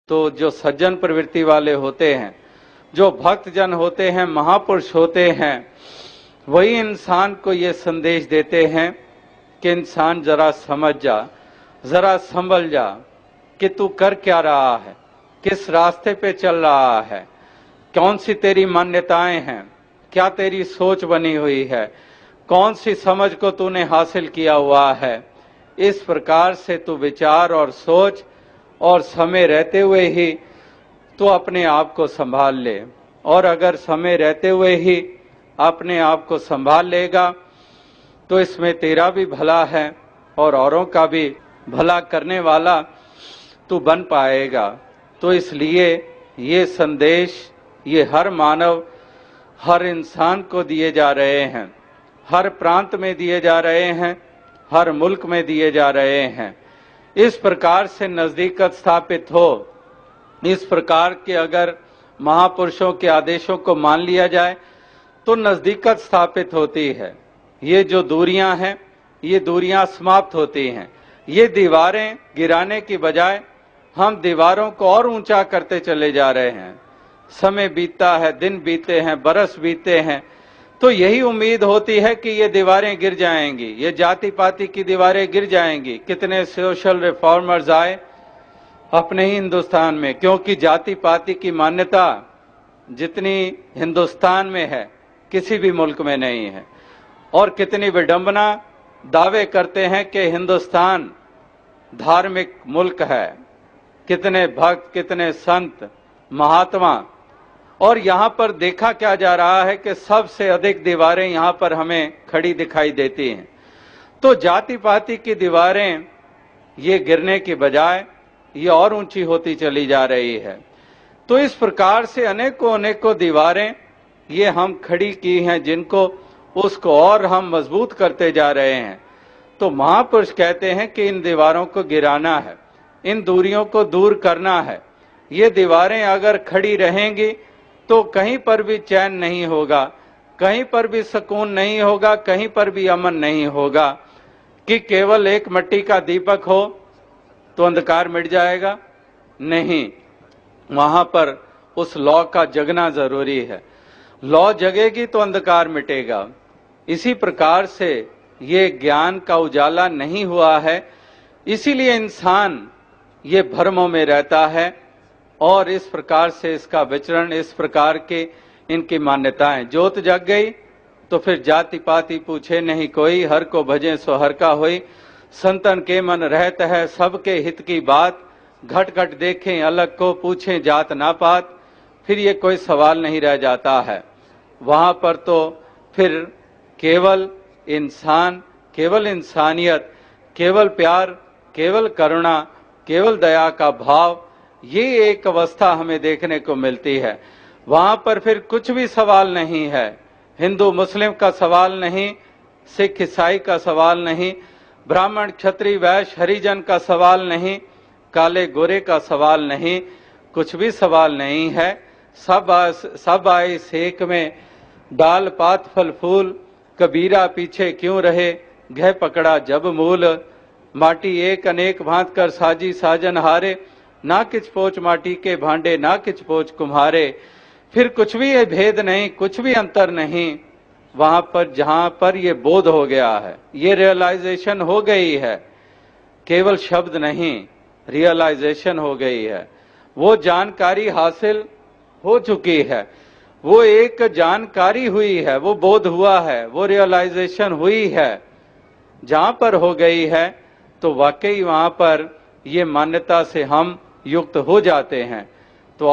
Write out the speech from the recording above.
तो जो सज्जन प्रवृत्ति वाले होते हैं, जो भक्त जन होते हैं, महापुरुष होते हैं, वही इंसान को ये संदेश देते हैं कि इंसान जरा समझ जा, जरा संभल जा कि तू कर क्या रहा है, किस रास्ते पे चल रहा है, कौन सी तेरी मान्यताएं हैं, क्या तेरी सोच बनी हुई है, कौन सी समझ को तूने हासिल किया हुआ है। इस प्रकार से तू विचार और सोच और समय रहते हुए ही तू अपने आप को संभाल ले। और अगर समय रहते हुए ही अपने आप को संभाल लेगा तो इसमें तेरा भी भला है और औरों का भी भला करने वाला तू बन पाएगा। तो इसलिए ये संदेश ये हर मानव, हर इंसान को दिए जा रहे हैं, हर प्रांत में दिए जा रहे हैं, हर मुल्क में दिए जा रहे हैं। इस प्रकार से नजदीकत स्थापित हो, इस प्रकार के अगर महापुरुषों के आदेशों को मान लिया जाए तो नजदीकत स्थापित होती है। ये जो दूरियां हैं, ये दूरियां समाप्त होती हैं। ये दीवारें गिराने की बजाय हम दीवारों को और ऊंचा करते चले जा रहे हैं। समय बीतता है, दिन बीते हैं, बरस बीते हैं, तो यही उम्मीद होती है कि ये दीवारें गिर जाएंगी, ये जाति पाति की दीवारें गिर जाएंगी। कितने सोशल रिफॉर्मर्स आए अपने ही हिंदुस्तान में, क्योंकि जाति पाति की मान्यता जितनी हिंदुस्तान में है किसी भी मुल्क में नहीं है। और कितनी विडंबना, दावे करते हैं कि हिंदुस्तान धार्मिक मुल्क है, कितने भक्त, कितने संत, महात्मा, और यहाँ पर देखा क्या जा रहा है कि सबसे अधिक दीवारें यहाँ पर हमें खड़ी दिखाई देती हैं। तो जाति पाति की दीवारें ये गिरने की बजाय ये और ऊंची होती चली जा रही है। तो इस प्रकार से अनेकों अनेकों दीवारें ये हम खड़ी की हैं, जिनको उसको और हम मजबूत करते जा रहे हैं। तो महापुरुष कहते हैं कि इन दीवारों को गिराना है, इन दूरियों को दूर करना है। ये दीवारें अगर खड़ी रहेंगी तो कहीं पर भी चैन नहीं होगा, कहीं पर भी सुकून नहीं होगा, कहीं पर भी अमन नहीं होगा। कि केवल एक मिट्टी का दीपक हो तो अंधकार मिट जाएगा, नहीं, वहां पर उस लौ का जगना जरूरी है। लौ जगेगी तो अंधकार मिटेगा। इसी प्रकार से ये ज्ञान का उजाला नहीं हुआ है, इसीलिए इंसान ये भ्रमों में रहता है। और इस प्रकार से इसका विचरण, इस प्रकार के इनकी मान्यताएं, ज्योत जग गई तो फिर जाति पाति पूछे नहीं कोई, हर को भजे सो हर का होई, संतन के मन रहत है सबके हित की बात, घट घट देखें अलग को पूछें जात ना पात। फिर ये कोई सवाल नहीं रह जाता है। वहां पर तो फिर केवल इंसान, केवल इंसानियत, केवल प्यार, केवल करुणा, केवल दया का भाव, ये एक अवस्था हमें देखने को मिलती है। वहां पर फिर कुछ भी सवाल नहीं है, हिंदू मुस्लिम का सवाल नहीं, सिख ईसाई का सवाल नहीं, ब्राह्मण क्षत्रिय वैश्य हरिजन का सवाल नहीं, काले गोरे का सवाल नहीं, कुछ भी सवाल नहीं है। सब आए सेक में, डाल पात फल फूल, कबीरा पीछे क्यों रहे, घे पकड़ा जब मूल, माटी एक अनेक भांत कर साजी साजन हारे, ना किच पोच माटी के भांडे ना किच पोच कुम्हारे। फिर कुछ भी ये भेद नहीं, कुछ भी अंतर नहीं। वहां पर जहां पर ये बोध हो गया है, ये रियलाइजेशन हो गई है, केवल शब्द नहीं, रियलाइजेशन हो गई है, वो जानकारी हासिल हो चुकी है, वो एक जानकारी हुई है, वो बोध हुआ है, वो रियलाइजेशन हुई है। जहां पर हो गई है तो वाकई वहां पर ये मान्यता से हम युक्त हो जाते हैं। तो